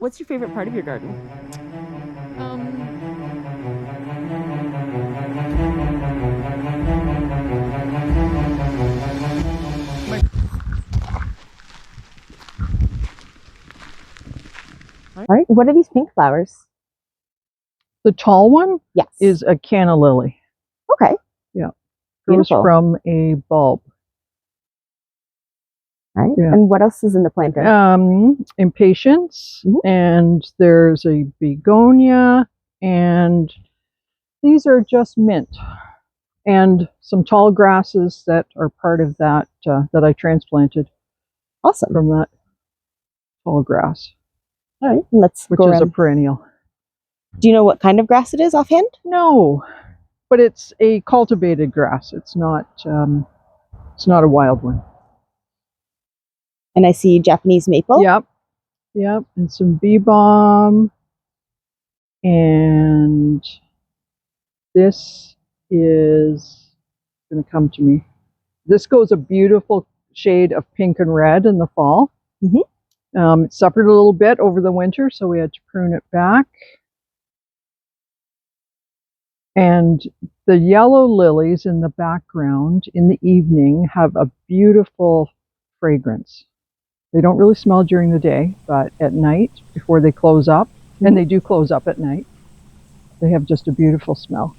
What's your favorite part of your garden? All right. What are these pink flowers? The tall one Yes. is a canna lily. Okay. Yeah. Grows Beautiful. from a bulb. All right. Yeah. And what else is in the planter? Impatiens, and there's a begonia, and these are just mint, and some tall grasses that are part of that that I transplanted. Awesome. From that tall grass. All right. Let's which go is around. a perennial. Do you know what kind of grass it is offhand? No, but it's a cultivated grass. It's not a wild one. And I see Japanese maple. Yep. And some bee balm. And this is going to come to me. This goes a beautiful shade of pink and red in the fall. It suffered a little bit over the winter, so we had to prune it back. And the yellow lilies in the background in the evening have a beautiful fragrance. They don't really smell during the day, but at night, before they close up, and they do close up at night, they have just a beautiful smell.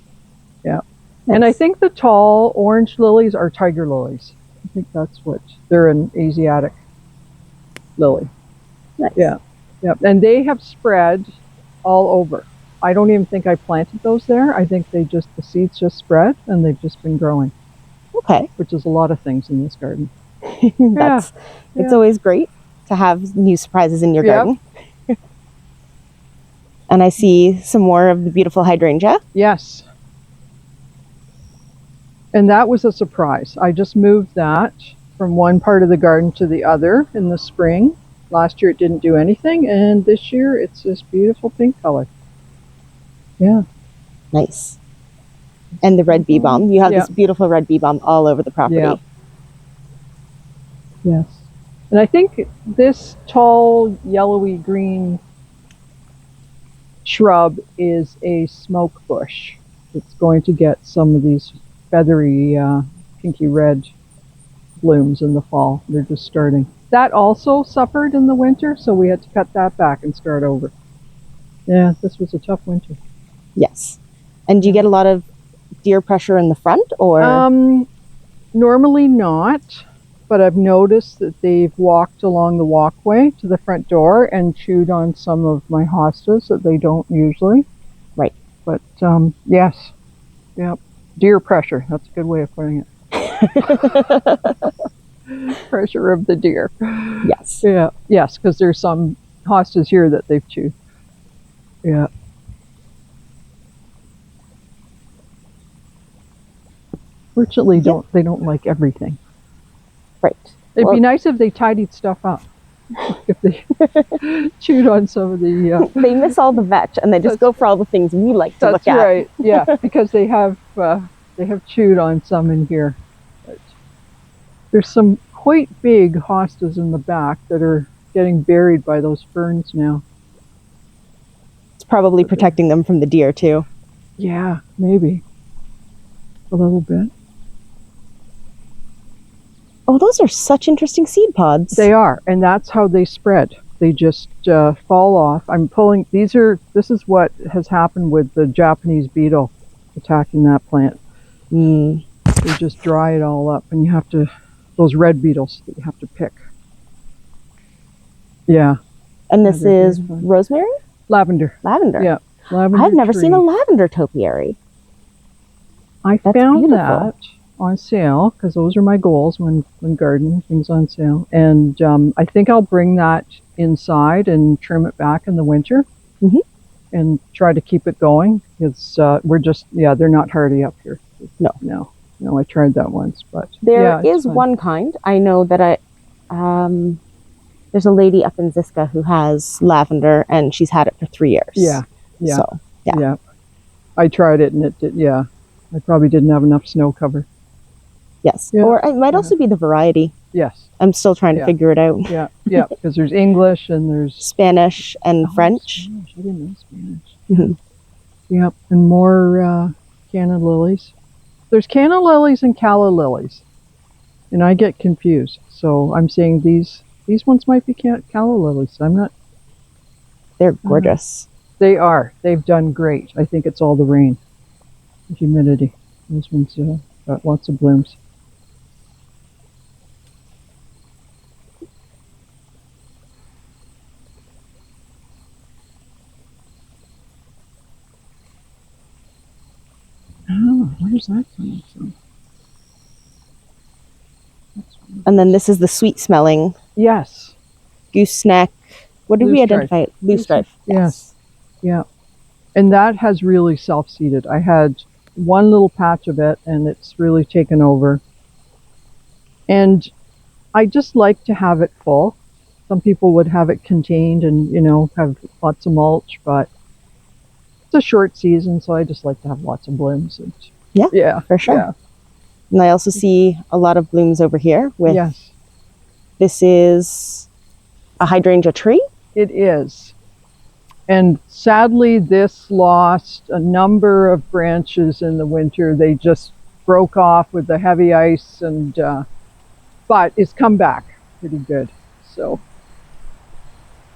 Yeah. Nice. And I think the tall orange lilies are tiger lilies. I think that's what, they're an Asiatic lily. Nice. Yeah. And they have spread all over. I don't even think I planted those there. I think the seeds just spread and they've just been growing. Okay. Which is a lot of things in this garden. It's always great to have new surprises in your garden. And I see some more of the beautiful hydrangea. Yes. And that was a surprise. I just moved that from one part of the garden to the other in the spring. Last year it didn't do anything, and this year it's this beautiful pink color. Yeah. Nice. And the red bee balm. You have this beautiful red bee balm all over the property. Yeah. Yes. And I think this tall yellowy green shrub is a smoke bush. It's going to get some of these feathery pinky red blooms in the fall. They're just starting. That also suffered in the winter, so we had to cut that back and start over. Yeah, this was a tough winter. Yes. And do you get a lot of deer pressure in the front, or? Normally not, but I've noticed that they've walked along the walkway to the front door and chewed on some of my hostas that they don't usually. Right. But yes. Yep. Deer pressure. That's a good way of putting it. Pressure of the deer. Yes. Yeah. Yes, because there's some hostas here that they've chewed. Yeah. Fortunately, they don't like everything. Right. It'd be nice if they tidied stuff up. If they chewed on some of the... They miss all the vetch, and they just go for all the things we like to look at. That's right, yeah, because they have chewed on some in here. But there's some quite big hostas in the back that are getting buried by those ferns now. It's probably protecting them from the deer, too. Yeah, maybe. A little bit. Oh, those are such interesting seed pods. They are, and that's how they spread. They just fall off. I'm pulling, this is what has happened with the Japanese beetle attacking that plant. They just dry it all up, and you have to, those red beetles that you have to pick. Yeah. And this is rosemary? Lavender. Lavender. Yeah. Lavender I've never seen a lavender topiary. I found that on sale, because those are my goals when gardening, things on sale. And I think I'll bring that inside and trim it back in the winter and try to keep it going. Because we're just, they're not hardy up here. No, I tried that once, but there is one kind. I know that there's a lady up in Ziska who has lavender, and she's had it for 3 years. Yeah. So, I tried it, and it did, I probably didn't have enough snow cover. Yes. Yeah. Or it might also be the variety. Yes. I'm still trying to Yeah. figure it out. Yeah. Yeah. Because there's English and there's Spanish and French. Spanish. I didn't know Spanish. Mhm. Yep. And more canna lilies. There's canna lilies and calla lilies. And I get confused. So I'm saying these ones might be calla lilies. I'm not. They're gorgeous. They are. They've done great. I think it's all the rain, the humidity. Those ones got lots of blooms. Oh, where's that coming from? And then this is the sweet smelling Yes. gooseneck. What did we identify it? Loosestrife. Yes. Yeah. And that has really self-seeded. I had one little patch of it and it's really taken over. And I just like to have it full. Some people would have it contained and, have lots of mulch, but it's a short season, so I just like to have lots of blooms. And, Yeah, for sure. Yeah. And I also see a lot of blooms over here with, Yes, this is a hydrangea tree. it is. And sadly, this lost a number of branches in the winter. They just broke off with the heavy ice, and but it's come back pretty good. So,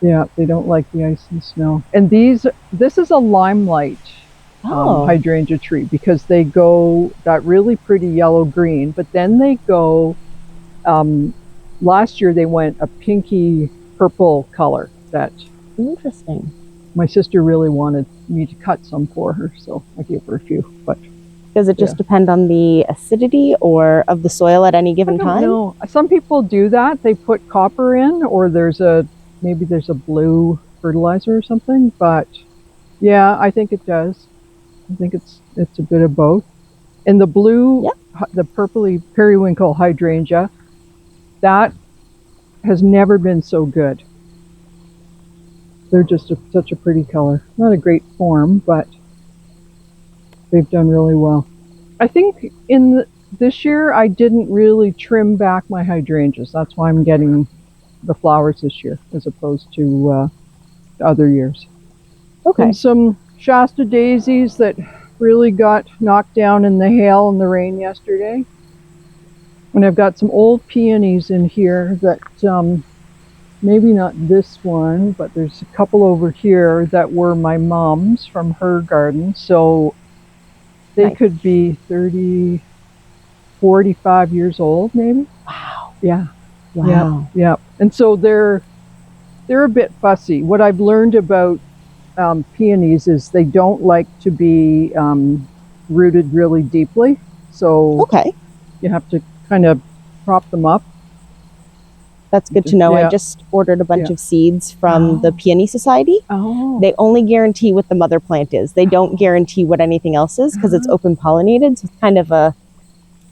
yeah, they don't like the ice and snow. And this is a limelight hydrangea tree because they go that really pretty yellow green, but then they go. Last year they went a pinky purple color that. Interesting. My sister really wanted me to cut some for her, so I gave her a few. But does it just depend on the acidity or of the soil at any given time? No, some people do that. They put copper in, or maybe there's a blue fertilizer or something. But yeah, I think it does. I think it's a bit of both. And the blue, the purpley periwinkle hydrangea, that has never been so good. They're just such a pretty color. Not a great form, but they've done really well. I think this year I didn't really trim back my hydrangeas. That's why I'm getting the flowers this year as opposed to other years. Okay. And some Shasta daisies that really got knocked down in the hail and the rain yesterday. And I've got some old peonies in here that maybe not this one, but there's a couple over here that were my mom's from her garden. So they could be 30, 45 years old, maybe. Wow. Yeah. Wow. Yeah. And so they're a bit fussy. What I've learned about peonies is they don't like to be rooted really deeply. So you have to kind of prop them up. That's good to know. I just ordered a bunch of seeds from the Peony Society. They only guarantee what the mother plant is. They don't guarantee what anything else is because it's open pollinated. So it's kind of a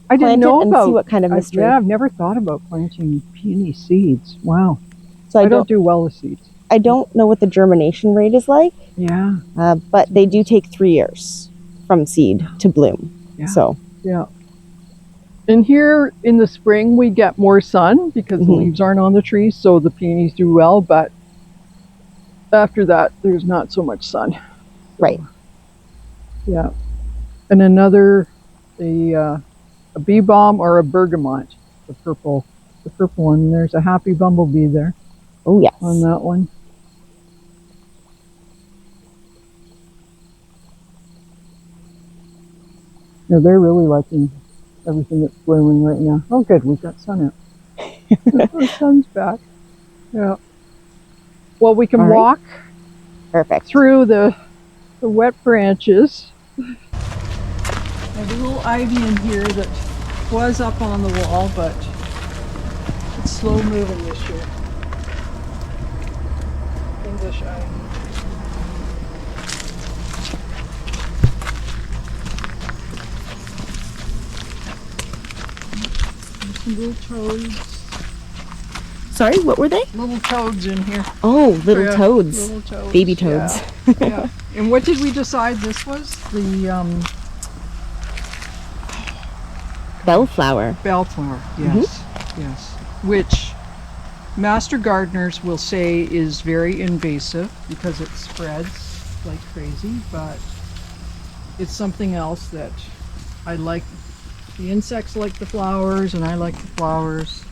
I didn't know about see what kind of mystery. Yeah, I've never thought about planting peony seeds. Wow. So I don't do well with seeds. I don't know what the germination rate is like. Yeah. But they do take 3 years from seed to bloom. Yeah. So. Yeah. And here in the spring, we get more sun because the leaves aren't on the trees, so the peonies do well. But after that, there's not so much sun. Right. Yeah. And another, a bee balm or a bergamot, the purple one. There's a happy bumblebee there. Oh, yes. On that one. Yeah, they're really liking everything that's blooming right now. Oh, good, we've got sun out. The sun's back. Yeah. Well, we can walk through the wet branches. There's a little ivy in here that was up on the wall, but it's slow moving this year. English ivy. Some little toads. Sorry, what were they? Little toads in here. Oh, little toads. Little toads. Baby toads. Yeah. And what did we decide this was? The bellflower. Bellflower, yes, yes. Which master gardeners will say is very invasive because it spreads like crazy, but it's something else that I like. The insects like the flowers and I like the flowers.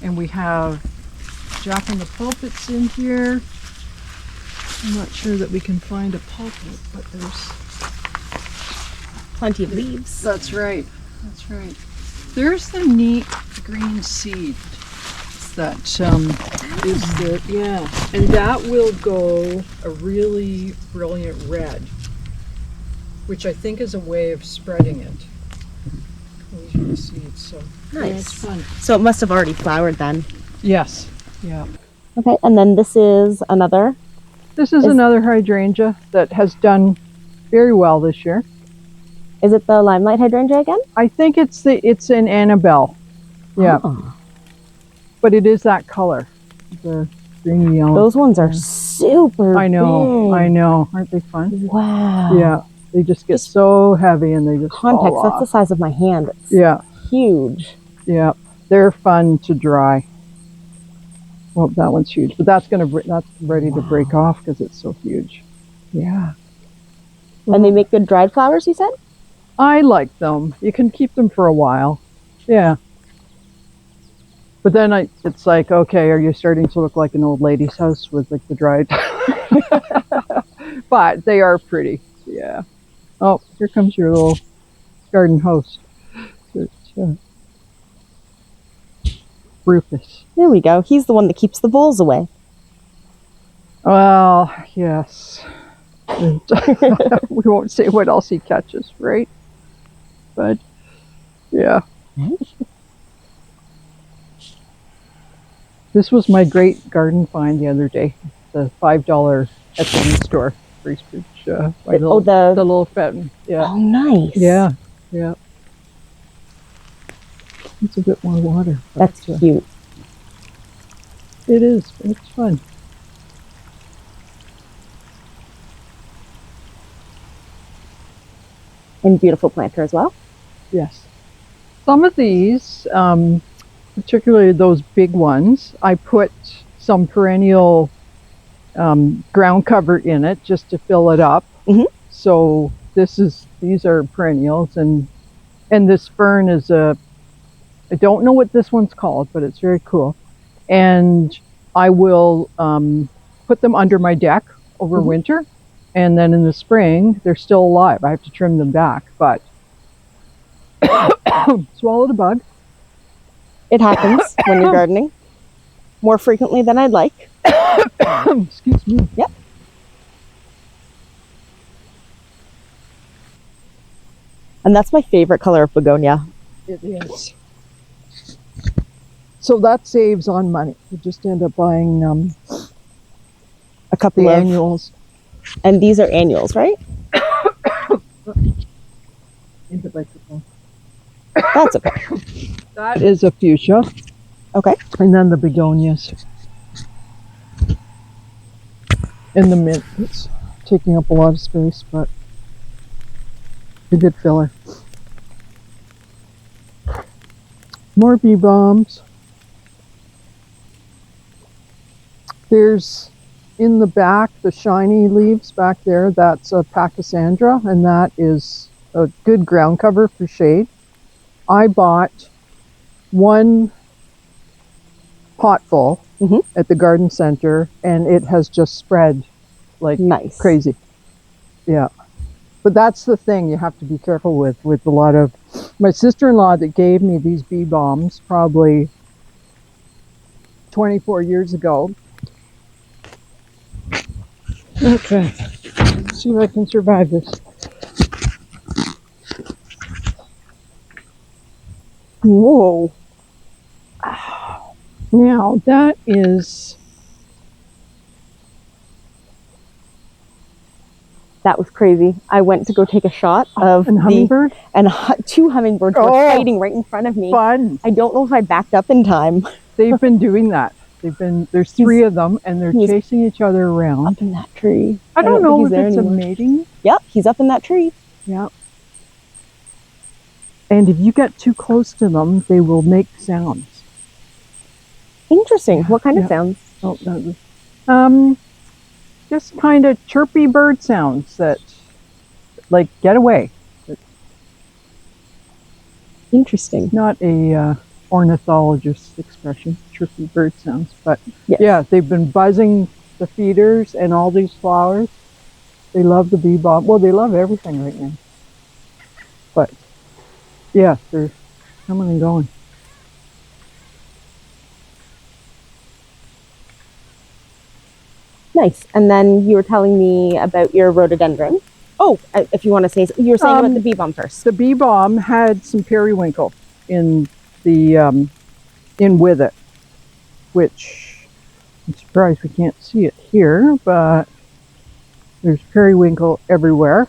And we have Jack in the Pulpits in here. I'm not sure that we can find a pulpit, but there's Plenty of leaves. That's right. That's right. There's the neat green seed that is the, yeah, and that will go a really brilliant red, which I think is a way of spreading it. These are the seeds, so Nice. yeah, it's fun. So it must have already flowered then. Yes. Yeah. Okay, and then this is another. This is another hydrangea that has done very well this year. Is it the limelight hydrangea again? I think it's an Annabelle. Yeah. Oh. But it is that color, the green yellow. Those ones are super I know, big. I know. Aren't they fun? Wow. Yeah. They just get so heavy and they just Context, fall that's off. the size of my hand. It's Yeah. huge. Yeah. They're fun to dry. Well, that one's huge, but that's ready to break off because it's so huge. Yeah. And they make good dried flowers, you said? I like them. You can keep them for a while. Yeah. But then it's like, okay, are you starting to look like an old lady's house with like the dried? But they are pretty. Yeah. Oh, here comes your little garden host. Rufus. There we go. He's the one that keeps the voles away. Well, yes. And we won't say what else he catches, right? But yeah. This was my great garden find the other day. The $5 at the store, Bracebridge. The little fountain. Yeah. Oh, nice. Yeah. Yeah. It's a bit more water. That's cute. It is. It's fun. And beautiful planter as well. Yes. Some of these, particularly those big ones, I put some perennial ground cover in it just to fill it up. Mm-hmm. So these are perennials, and this fern is I don't know what this one's called, but it's very cool. And I will put them under my deck over winter, and then in the spring they're still alive. I have to trim them back, but swallowed a bug. It happens when you're gardening more frequently than I'd like. Excuse me. Yep. And that's my favorite color of begonia. It is. So that saves on money. You just end up buying a couple the of annuals. And these are annuals, right? That's okay. That is a fuchsia. Okay. And then the begonias. And the mint. It's taking up a lot of space, but a good filler. More bee balms. There's in the back, the shiny leaves back there, that's a pachysandra, and that is a good ground cover for shade. I bought one potful at the garden center, and it has just spread like crazy. Yeah. But that's the thing you have to be careful with a lot of... My sister-in-law that gave me these bee balms probably 24 years ago. Okay, let's see if I can survive this. Whoa. Now that is... That was crazy. I went to go take a shot of a hummingbird, and two hummingbirds were fighting right in front of me. Fun! I don't know if I backed up in time. They've been doing that. There's three of them, and they're chasing each other around. Up in that tree. I don't know if it's a mating. Yep, he's up in that tree. Yeah. And if you get too close to them, they will make sounds. Interesting. What kind of sounds? Oh, just kind of chirpy bird sounds that, like, get away. Interesting. Not a ornithologist expression, chirpy bird sounds, but yeah, they've been buzzing the feeders and all these flowers. They love the bee balm. Well, they love everything right now. But yeah, they're coming and going. Nice. And then you were telling me about your rhododendron. Oh, if you want to say, you were saying about the bee balm first. The bee balm had some periwinkle in the in with it, which I'm surprised we can't see it here, but there's periwinkle everywhere,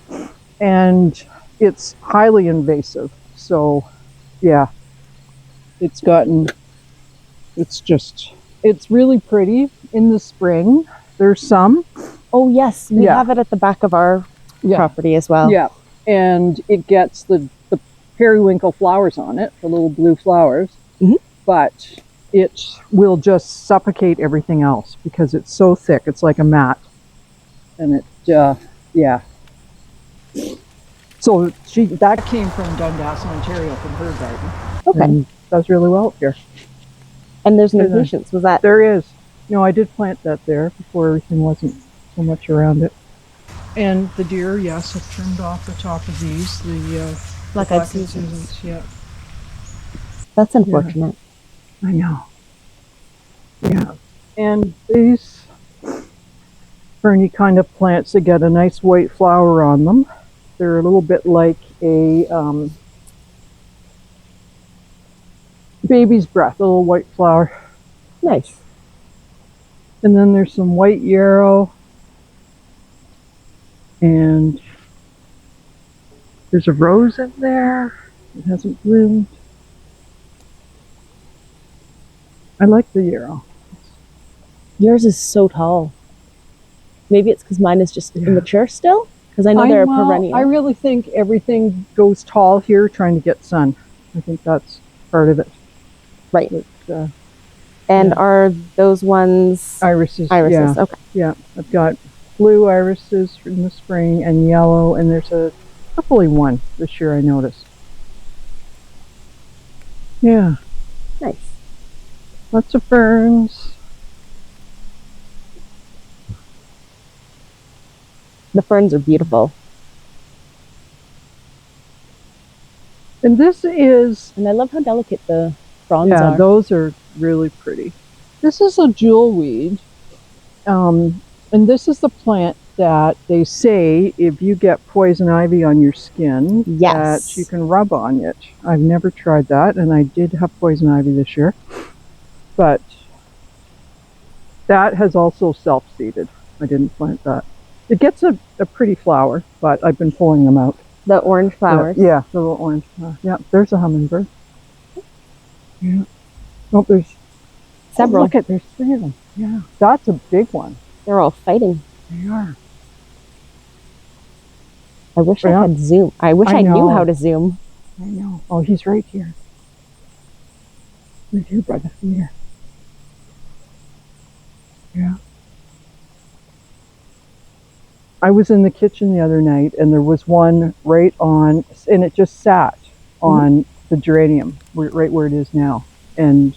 and it's highly invasive. So, yeah, it's really pretty in the spring. There's some. Oh yes, we have it at the back of our property as well. Yeah, and it gets the periwinkle flowers on it, the little blue flowers, but it will just suffocate everything else because it's so thick. It's like a mat, and yeah. So that came from Dundas, Ontario, from her garden. Okay, and does really well up here. And there's no patience. Was that? There is. No, I did plant that there before everything wasn't so much around it. And the deer, yes, have trimmed off the top of these. The black-eyed Susans. Yeah. That's unfortunate. Yeah. I know. Yeah. And these ferny kind of plants that get a nice white flower on them. They're a little bit like a baby's breath, a little white flower. Nice. And then there's some white yarrow. And there's a rose in there. It hasn't bloomed. I like the yarrow. Yours is so tall. Maybe it's because mine is just immature still. Because I know they're a perennial. I really think everything goes tall here trying to get sun. I think that's part of it. Right. But, and are those ones irises? Irises. Yeah. Okay. Yeah, I've got blue irises in the spring and yellow, and there's a purpley one this year I noticed. Yeah. Nice. Lots of ferns. The ferns are beautiful. And this is... And I love how delicate the fronds are. Yeah, those are really pretty. This is a jewelweed. And this is the plant that they say if you get poison ivy on your skin, that you can rub on it. I've never tried that, and I did have poison ivy this year. But that has also self-seeded. I didn't plant that. It gets a pretty flower, but I've been pulling them out. The orange flowers? Yeah, the little orange flower. Yeah, there's a hummingbird. Yeah. Oh, there's several. Oh, look at, there's 3 of them. Yeah, that's a big one. They're all fighting. They are. I wish I had zoom. I wish I knew how to zoom. I know. Oh, he's right here. Right here by the feeder. Yeah. I was in the kitchen the other night, and there was one right on, and it just sat on the geranium, right where it is now. And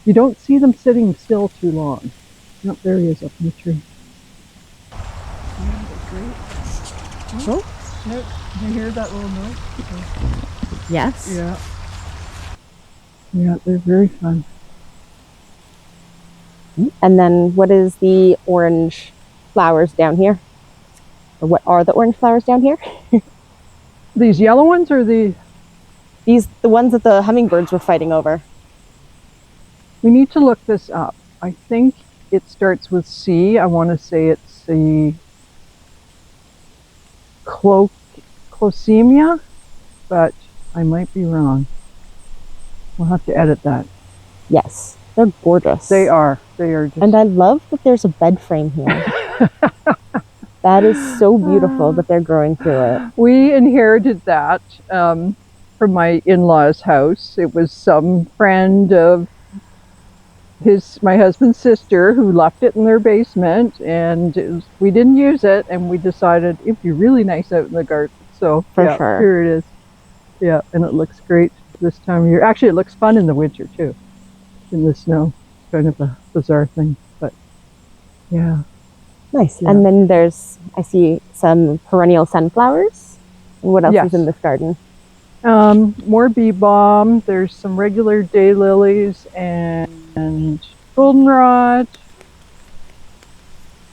you don't see them sitting still too long. Oh, there he is up in the tree. Yeah, they're great. Oh, did you hear that little noise? Yes. Yeah. Yeah, they're very fun. And then what is the orange flowers down here? Or what are the orange flowers down here? These yellow ones or the ones that the hummingbirds were fighting over? We need to look this up. I think it starts with C. I want to say it's the Closemia, but I might be wrong. We'll have to edit that. Yes, they're gorgeous. They are. They are just... And I love that there's a bed frame here. That is so beautiful that they're growing through it. We inherited that. from my in-laws' house. It was some friend of my husband's sister who left it in their basement, and we didn't use it, and we decided it'd be really nice out in the garden. So For sure. Here it is. Yeah, and it looks great this time of year. Actually, it looks fun in the winter too, in the snow. Kind of a bizarre thing, but yeah. Nice. Yeah. And then I see some perennial sunflowers. And what else is in this garden? More bee balm. There's some regular daylilies and goldenrod.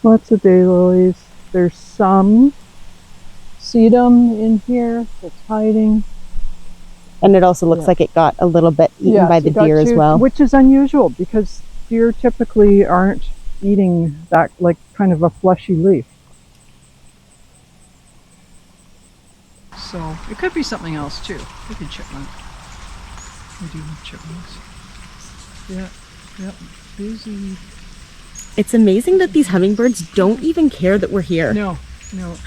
Lots of daylilies. There's some sedum in here that's hiding. And it also looks like it got a little bit eaten by the deer as well. Which is unusual because deer typically aren't eating that, like, kind of a fleshy leaf. So it could be something else too. Could be chipmunk. We do have chipmunks. Yeah, busy. It's amazing that these hummingbirds don't even care that we're here. No,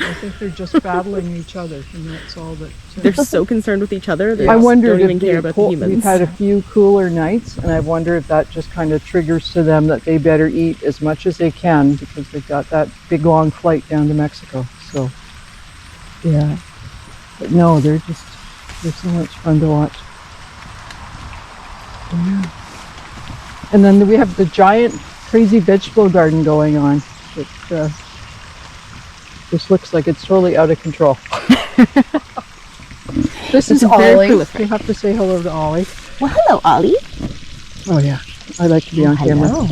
I think they're just battling each other, and that's all that. They're so concerned with each other. I wonder don't even care about the humans. We've had a few cooler nights, and I wonder if that just kind of triggers to them that they better eat as much as they can because they've got that big long flight down to Mexico. So, yeah. But no, they're so much fun to watch. Yeah. And then we have the giant crazy vegetable garden going on. It just looks like it's totally out of control. This is Ollie. You have to say hello to Ollie. Well, hello, Ollie. Oh yeah, I like to be on camera.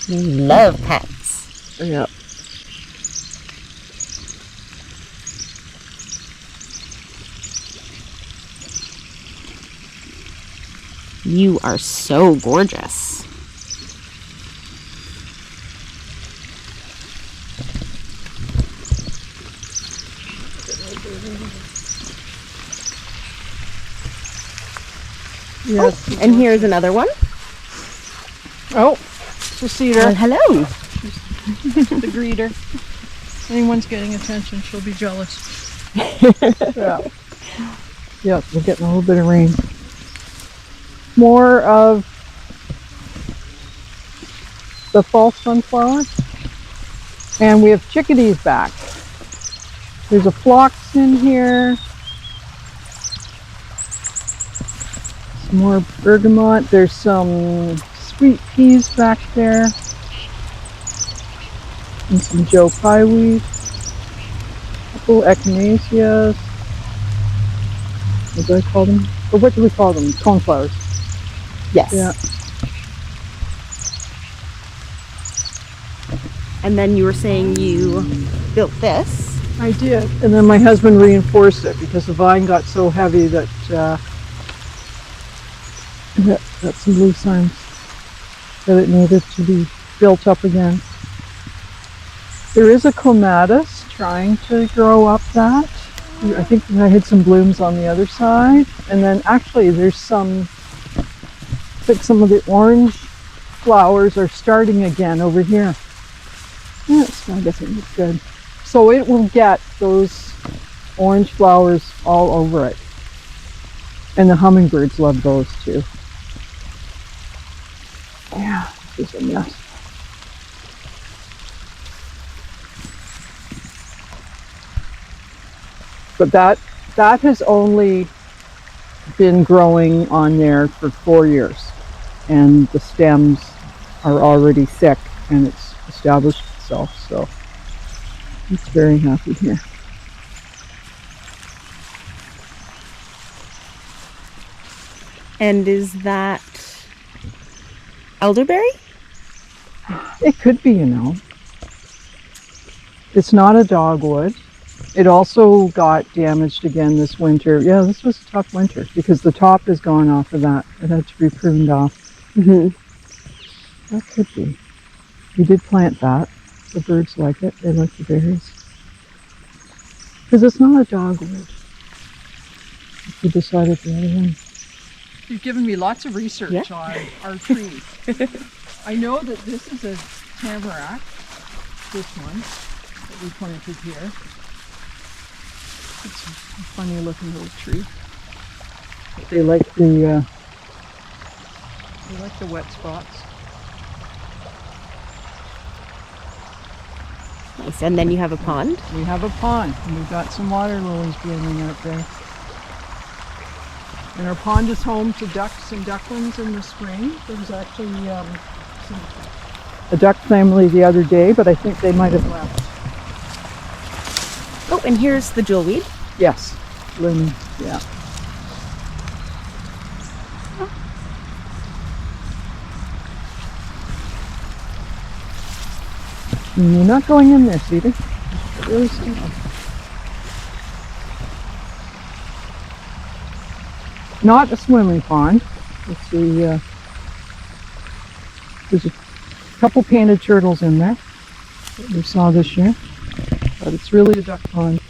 We love pets. Yeah. You are so gorgeous. Yes. Oh, and here's another one. Oh, it's a cedar. Well, hello. The greeter. Anyone's getting attention, she'll be jealous. Yeah, we're getting a little bit of rain. More of the false sunflower. And we have chickadees back. There's a phlox in here. Some more bergamot. There's some sweet peas back there. And some Joe Pye weed. A couple echinacea. What do I call them? Or what do we call them? Coneflowers. Yes. Yeah. And then you were saying you built this. I did. And then my husband reinforced it because the vine got so heavy that got some loose arms that it needed to be built up again. There is a clematis trying to grow up that. I think I had some blooms on the other side. And then actually there's some of the orange flowers are starting again over here. Yeah, I guess it looks good. So it will get those orange flowers all over it. And the hummingbirds love those too. Yeah, this is a mess. But that has only been growing on there for 4 years. And the stems are already thick and it's established itself, so it's very happy here. And is that elderberry? It could be, you know. It's not a dogwood. It also got damaged again this winter. Yeah, this was a tough winter because the top is gone off of that. It had to be pruned off. That could be. We did plant that. The birds like it. They like the berries. Because it's not a dogwood. We decided the other one. You've given me lots of research on our trees. I know that this is a tamarack. This one that we planted here. It's a funny looking little tree. They like the wet spots. Nice. And then you have a pond? We have a pond, and we've got some water lilies blooming out there. And our pond is home to ducks and ducklings in the spring. There was actually a duck family the other day, but I think they might have left. Oh, and here's the jewelweed. Yes, blooming, yeah. And you're not going in there, Cedar. Really small. Not a swimming pond. Let's see, there's a couple painted turtles in there that we saw this year, but it's really a duck pond.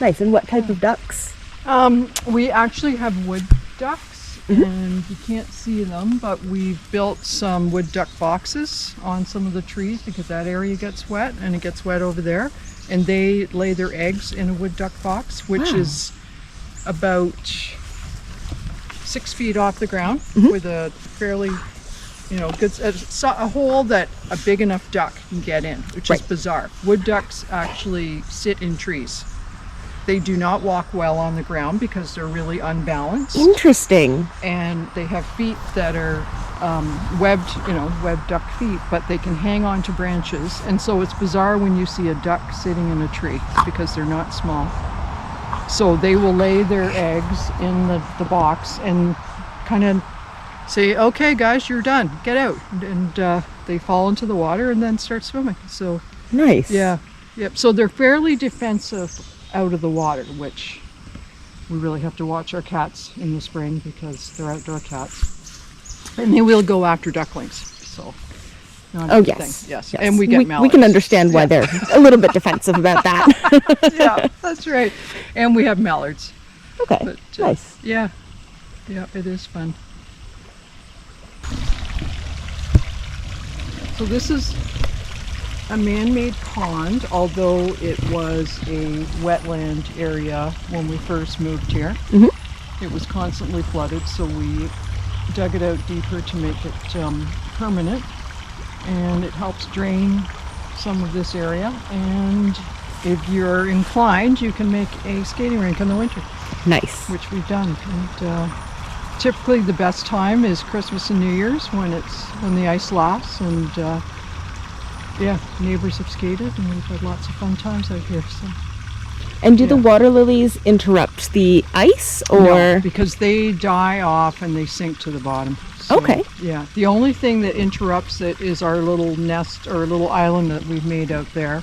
Nice. And what type of ducks? We actually have wood ducks, and you can't see them, but we've built some wood duck boxes on some of the trees because that area gets wet, and it gets wet over there, and they lay their eggs in a wood duck box, which is about 6 feet off the ground with a fairly, good, a hole that a big enough duck can get in, which is bizarre. Wood ducks actually sit in trees. They do not walk well on the ground because they're really unbalanced. Interesting. And they have feet that are webbed, webbed duck feet, but they can hang on to branches. And so it's bizarre when you see a duck sitting in a tree because they're not small. So they will lay their eggs in the box and kind of say, okay guys, you're done, get out. And they fall into the water and then start swimming. So nice. Yeah. Yep. So they're fairly defensive out of the water, which we really have to watch our cats in the spring because they're outdoor cats. And they will go after ducklings. So yes. And we get mallards. We can understand why they're a little bit defensive about that. Yeah, that's right. And we have mallards. Okay, but, nice. Yeah, it is fun. So this is a man-made pond, although it was a wetland area when we first moved here. It was constantly flooded, so we dug it out deeper to make it permanent. And it helps drain some of this area, and if you're inclined you can make a skating rink in the winter. Nice. Which we've done. And typically the best time is Christmas and New Year's when the ice lasts, and neighbors have skated and we've had lots of fun times out here. So. And do the water lilies interrupt the ice, or? No, because they die off and they sink to the bottom. So, okay. Yeah, the only thing that interrupts it is our little nest or little island that we've made out there.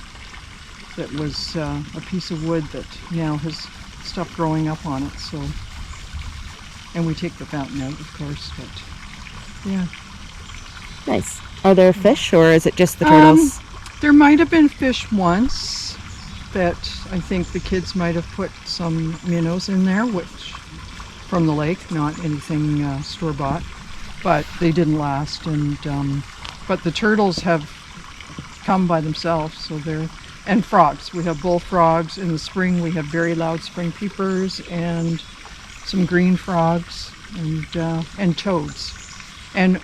That was a piece of wood that now has stuff growing up on it. So, and we take the fountain out, of course. But yeah. Nice. Are there fish, or is it just the turtles? There might have been fish once that I think the kids might have put some minnows in there, which from the lake, not anything store-bought. But they didn't last, and but the turtles have come by themselves, so and frogs. We have bullfrogs. In the spring we have very loud spring peepers and some green frogs and toads. And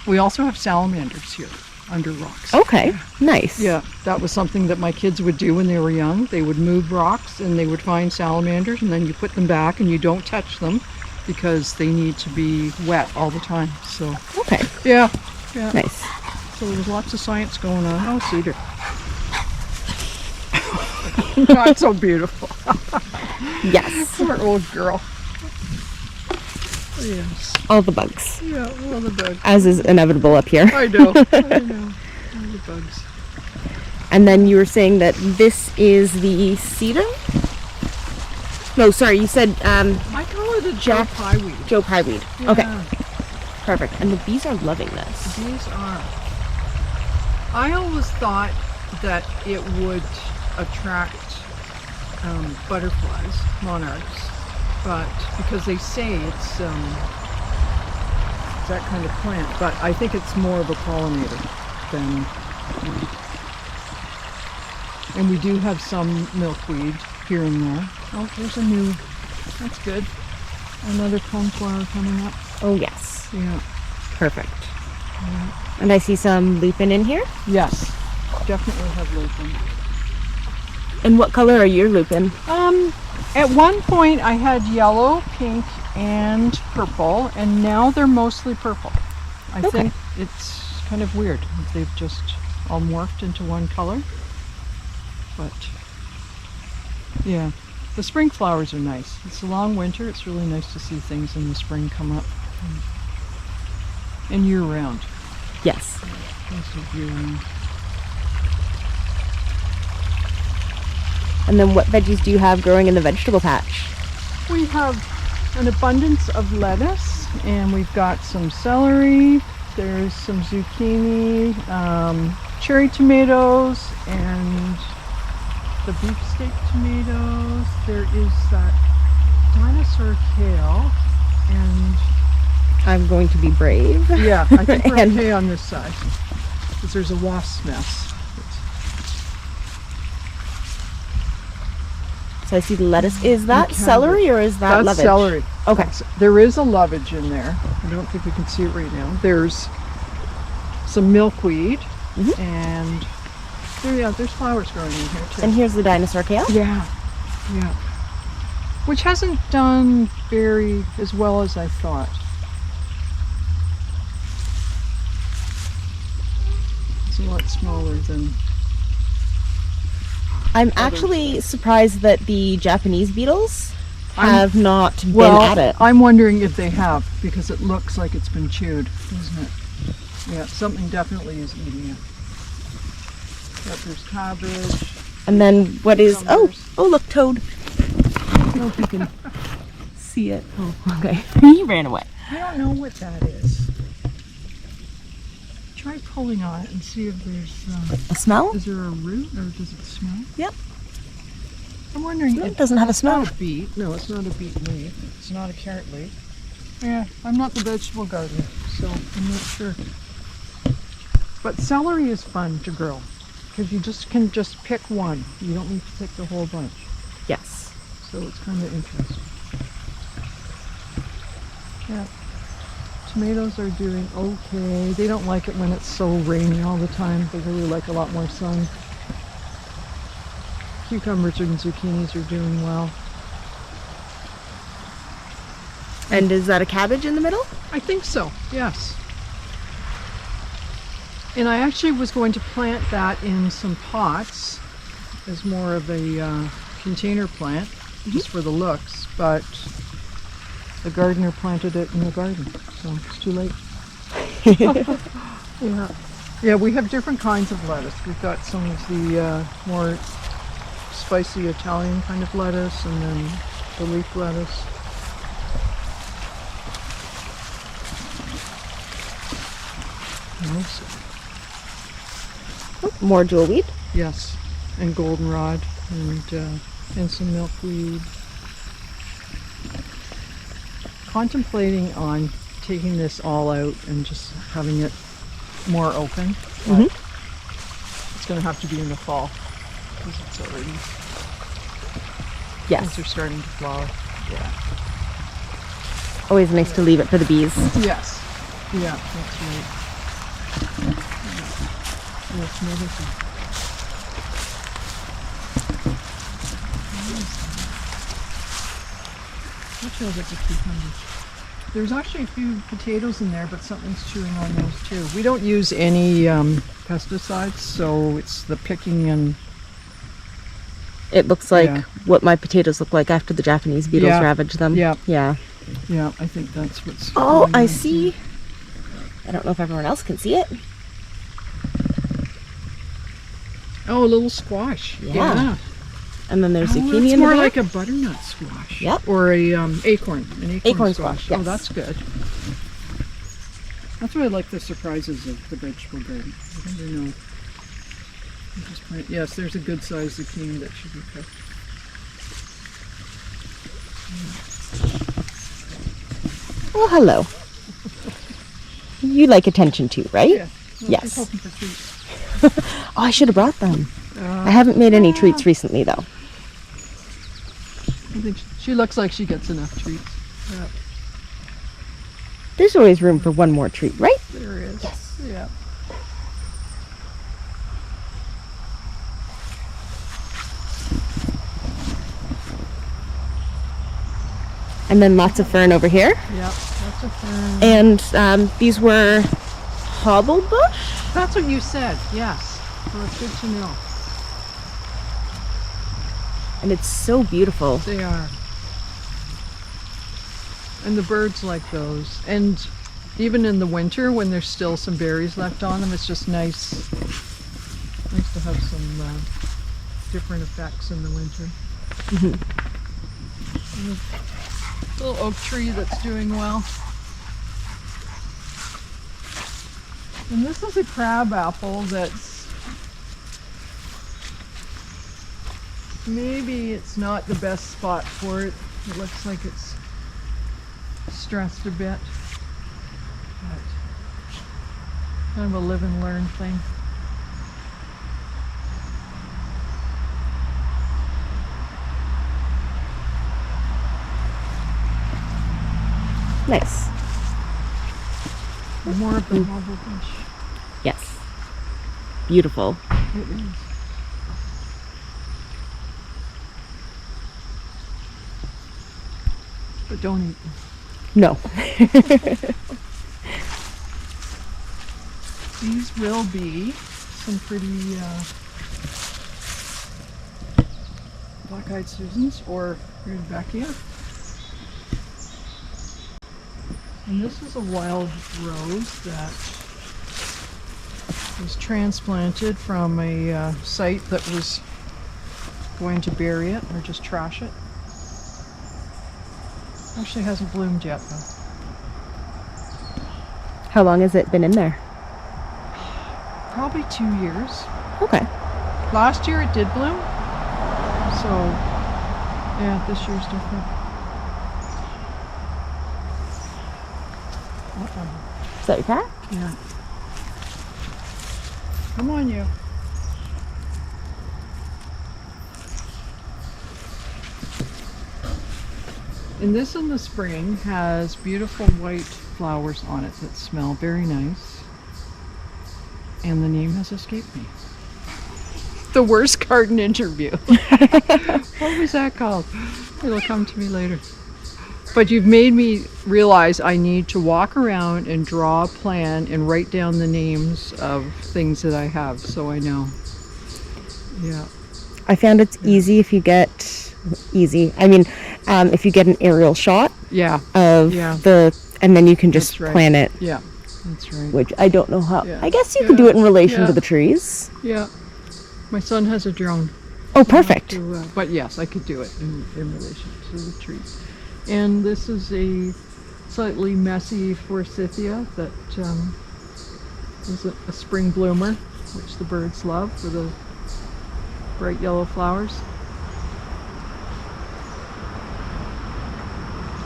we also have salamanders here under rocks. Okay, nice. Yeah, that was something that my kids would do when they were young. They would move rocks and they would find salamanders, and then you put them back and you don't touch them, because they need to be wet all the time. So okay. Yeah. Nice. So there's lots of science going on. Oh, Cedar. Not so beautiful. Yes. Poor old girl. Yes. All the bugs. Yeah, all the bugs. As is inevitable up here. I know. All the bugs. And then you were saying that this is the cedar? No, sorry, you said I call it a Joe Pye weed. Joe Pye weed. Yeah. Okay. Perfect. And the bees are loving this. The bees are. I always thought that it would attract butterflies, monarchs, but because they say it's that kind of plant, but I think it's more of a pollinator than. And we do have some milkweed here and there. Oh, there's a new That's good. Another coneflower coming up. Oh, yes. Yeah. Perfect. Yeah. And I see some lupin in here. Yes, definitely have lupin. And what color are your lupin? At one point I had yellow, pink, and purple, and now they're mostly purple. I think it's kind of weird. They've just all morphed into one color. But yeah, the spring flowers are nice. It's a long winter. It's really nice to see things in the spring come up. And year round. Yes. Year round. And then what veggies do you have growing in the vegetable patch? We have an abundance of lettuce, and we've got some celery, there's some zucchini, cherry tomatoes, and the beefsteak tomatoes. There is that dinosaur kale, and I'm going to be brave. yeah, I think we're okay on this side because there's a wasp's nest. So I see the lettuce. Is that celery or is that That's lovage? celery. Okay. There is a lovage in there. I don't think we can see it right now. There's some milkweed, and there's flowers growing in here too. And here's the dinosaur kale? Yeah. Which hasn't done very as well as I thought. It's a lot smaller than... I'm actually surprised that the Japanese beetles have not been at it. I'm wondering if they have, because it looks like it's been chewed, doesn't it? Yeah, something definitely is eating it. Yep, there's cabbage. And then what is... Oh, look, toad. I don't know if you can see it. Oh, okay. He ran away. I don't know what that is. Try pulling on it and see if there's... a smell? Is there a root, or does it smell? Yep. I'm wondering... No, it doesn't have a smell. It's not a beet. No, it's not a beet leaf. It's not a carrot leaf. Yeah, I'm not the vegetable gardener, so I'm not sure. But celery is fun to grow, because you can just pick one. You don't need to pick the whole bunch. Yes. So it's kind of interesting. Yeah. Tomatoes are doing okay. They don't like it when it's so rainy all the time. They really like a lot more sun. Cucumbers and zucchinis are doing well. And is that a cabbage in the middle? I think so, yes. And I actually was going to plant that in some pots as more of a container plant, just for the looks, but the gardener planted it in the garden, so it's too late. Yeah, we have different kinds of lettuce. We've got some of the more spicy Italian kind of lettuce, and then the leaf lettuce. More jewelweed? Yes, and goldenrod, and some milkweed. Contemplating on taking this all out and just having it more open. It's going to have to be in the fall, because it's already... Yes. Things are starting to flower. Yeah. Always nice to leave it for the bees. Yes. Yeah, that's right. That's another thing. That feels like a cucumber. There's actually a few potatoes in there, but something's chewing on those too. We don't use any pesticides, so it's the picking and... It looks like what my potatoes look like after the Japanese beetles ravage them. Yeah. Yeah. Yeah, I think that's what's... Oh, I see. I don't know if everyone else can see it. Oh, a little squash. Yeah. And then there's zucchini it's in the more back. like a butternut squash. Yep. Or a acorn. An acorn squash. Oh, Yes. that's good. That's why I like the surprises of the vegetable garden. I never know. Yes, there's a good sized zucchini that should be picked. Well, hello. You like attention too, right? Yeah. Well, Yes. just hoping for treats. Oh, I should have brought them. I haven't made any treats recently, though. I think She looks like she gets enough treats. Yeah. There's always room for one more treat, right? There is. Yes. Yeah. And then lots of fern over here. Yep, lots of fern. And these were hobblebush? That's what you said, yes. Well, it's good to know. And it's so beautiful. They are. And the birds like those. And even in the winter, when there's still some berries left on them, it's just nice to have some different effects in the winter. Little oak tree that's doing well. And this is a crab apple that's maybe it's not the best spot for it. It looks like it's stressed a bit. But kind of a live and learn thing. Nice. More of the hobblebush. Yes. Beautiful. It is. But don't eat them. No. These will be some pretty black-eyed Susans or Rudbeckia. And this is a wild rose that was transplanted from a site that was going to bury it or just trash it. Actually hasn't bloomed yet though. How long has it been in there? Probably 2 years. Okay. Last year it did bloom. So yeah, this year's different. Is that your cat? Yeah. Come on, you. And this in the spring has beautiful white flowers on it that smell very nice. And the name has escaped me. The worst garden interview. What was that called? It'll come to me later. But you've made me realize I need to walk around and draw a plan and write down the names of things that I have so I know. Yeah. I found it's easy if you get if you get an aerial shot of the, and then you can just plan it. Yeah, that's right. Which I don't know how. Yeah. I guess you could do it in relation to the trees. Yeah. My son has a drone. Oh, perfect. But yes, I could do it in relation to the trees. And this is a slightly messy forsythia that is a spring bloomer, which the birds love for the bright yellow flowers.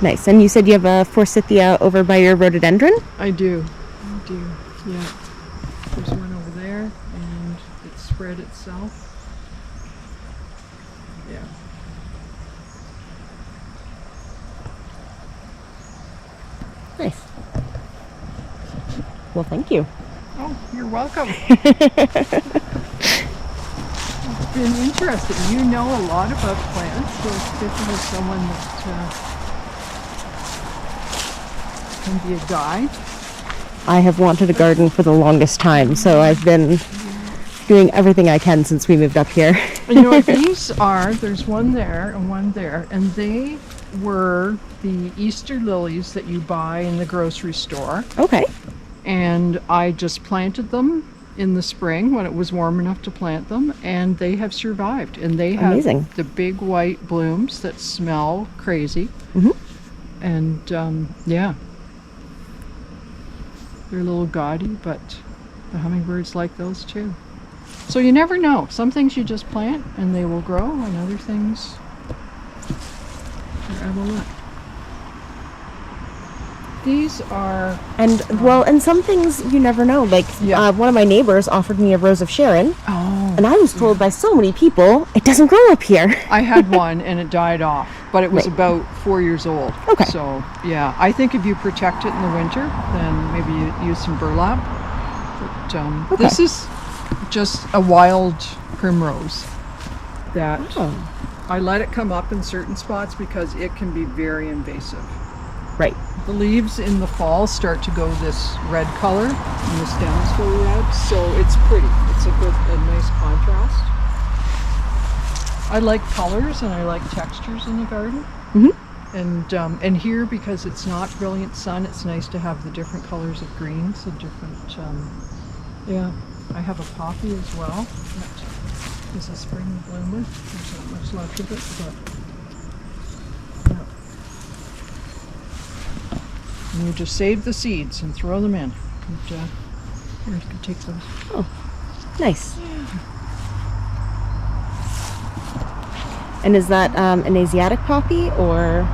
Nice. And you said you have a forsythia over by your rhododendron? I do, yeah. There's one over there, and it's spread itself. Yeah. Nice. Well, thank you. Oh, you're welcome. It's been interesting. You know a lot about plants, so it's good to have someone that can be a guide. I have wanted a garden for the longest time, so I've been doing everything I can since we moved up here. You know what these are? There's one there and one there, and they were the Easter lilies that you buy in the grocery store. Okay. And I just planted them in the spring when it was warm enough to plant them, and they have survived. And they have the big white blooms that smell crazy. Mm-hmm. And yeah, they're a little gaudy, but the hummingbirds like those too. So you never know. Some things you just plant and they will grow, and other things are out of luck. These are... And, and some things you never know. Like, one of my neighbors offered me a rose of Sharon. Oh. And I was told by so many people, it doesn't grow up here. I had one and it died off, but it was about 4 years old. Okay. So, yeah, I think if you protect it in the winter, then maybe you use some burlap. But this is just a wild primrose that I let it come up in certain spots because it can be very invasive. Right. The leaves in the fall start to go this red color and the stems go red, so it's pretty. It's a nice contrast. I like colors and I like textures in the garden. And here, because it's not brilliant sun, it's nice to have the different colors of greens, the different, I have a poppy as well. That is a spring bloomer. There's not much left of it, but and you just save the seeds and throw them in. And, here, you can take those. Oh, nice. Yeah. And is that an Asiatic poppy or?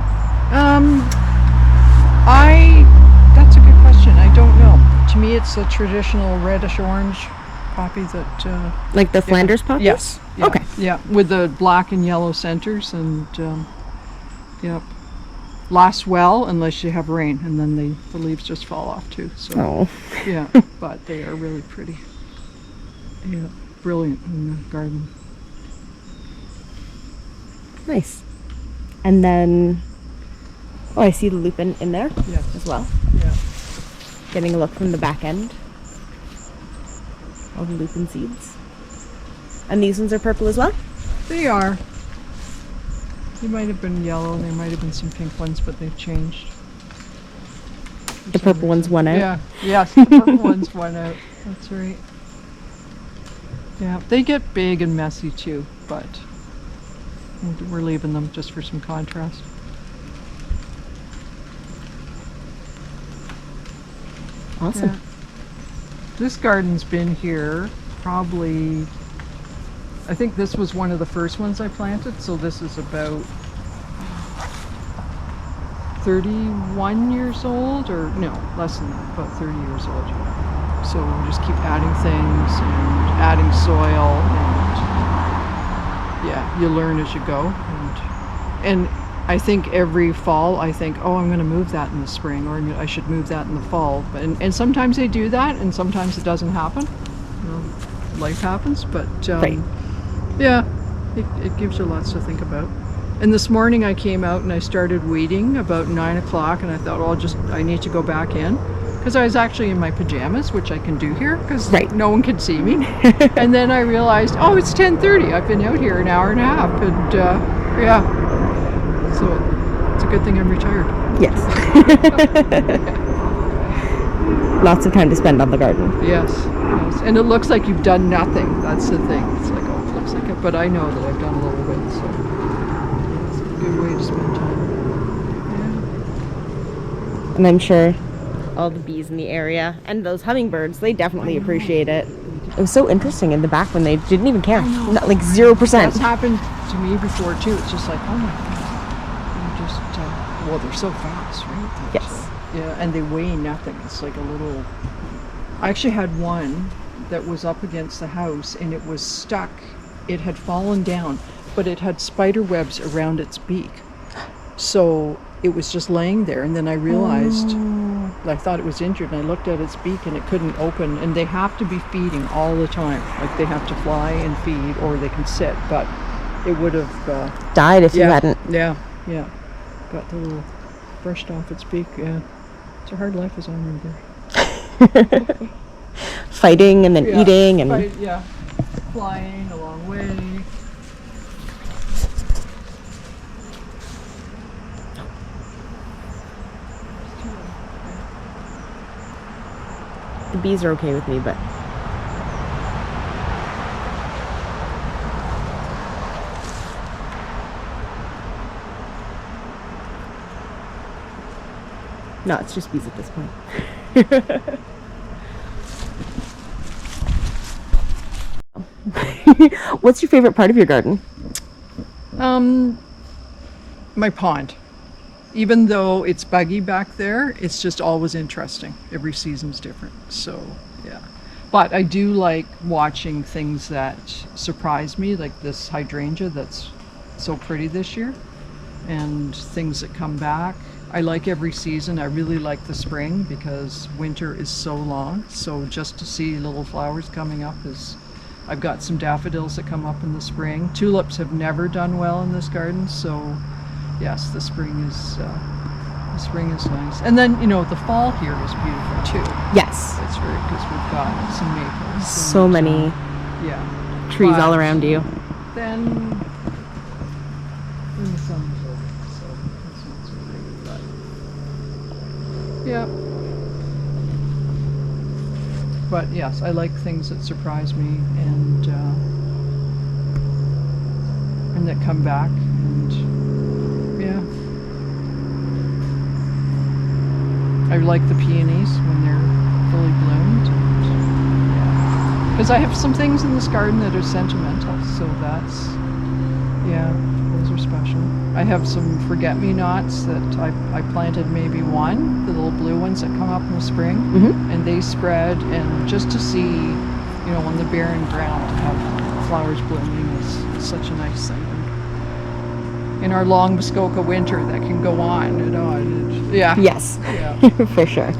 That's a good question. I don't know. To me, it's a traditional reddish-orange poppy that... like the Flanders poppies? Yes. Yeah, okay. Yeah, with the black and yellow centers and, lasts well unless you have rain, and then the leaves just fall off too. So, yeah, but they are really pretty. Yeah, brilliant in the garden. Nice. And then, I see the lupin in there as well. Yeah. Getting a look from the back end. All the lupin seeds. And these ones are purple as well? They are. They might have been yellow, and there might have been some pink ones, but they've changed. The purple ones won out? Yeah, yes, the purple ones won out. That's right. Yeah, they get big and messy too, but we're leaving them just for some contrast. Awesome. Yeah. This garden's been here probably, I think this was one of the first ones I planted, so this is about 31 years old, or no, less than that, about 30 years old. So we just keep adding things and adding soil, and you learn as you go. And I think every fall I think, oh, I'm going to move that in the spring, or I should move that in the fall. And sometimes they do that, and sometimes it doesn't happen. Life happens, but yeah, it gives you lots to think about. And this morning I came out and I started weeding about 9 o'clock, and I thought, well, I need to go back in. Because I was actually in my pajamas, which I can do here, because no one can see me. And then I realized, oh, it's 10:30. I've been out here an hour and a half, and so it's a good thing I'm retired. Yes. Lots of time to spend on the garden. Yes. And it looks like you've done nothing. That's the thing. It's like, oh, it looks like it, but I know that I've done a little bit, so it's a good way to spend time. Yeah. And I'm sure all the bees in the area and those hummingbirds, they definitely appreciate it. It was so interesting in the back when they didn't even care. Not, like 0%. That's happened to me before too. It's just like, oh my god. You just well, they're so fast, right? Yes. And they weigh nothing. It's like a little... I actually had one that was up against the house and it was stuck. It had fallen down, but it had spider webs around its beak. So it was just laying there, and then I realized I thought it was injured, and I looked at its beak and it couldn't open, and they have to be feeding all the time. Like they have to fly and feed, or they can sit, but it would have died if you hadn't. Yeah. Got the little brushed off its beak. Yeah. It's a hard life as a hummingbird. Fighting and then eating and flying a long way. The bees are okay with me, but no, it's just bees at this point. What's your favorite part of your garden? My pond. even though it's buggy back there, it's just always interesting. Every season's different. So, yeah. But I do like watching things that surprise me, like this hydrangea that's so pretty this year, and things that come back. I like every season. I really like the spring because winter is so long. So just to see little flowers coming up is, I've got some daffodils that come up in the spring. Tulips have never done well in this garden, so yes, the spring is nice. And then, you know, the fall here is beautiful too. Yes. It's very, because we've got some maples. So many yeah, trees all around you. Then the summer's over, so it's not so great, but yeah. But yes, I like things that surprise me and that come back, and yeah. I like the peonies when they're fully bloomed, and yeah. Because I have some things in this garden that are sentimental, so that's, yeah, those are special. I have some forget-me-nots that I planted, maybe one, the little blue ones that come up in the spring, and they spread, and just to see, you know, on the barren ground to have flowers blooming is such a nice thing. In our long Muskoka winter that can go on, you know, yeah. Yes, yeah. for sure.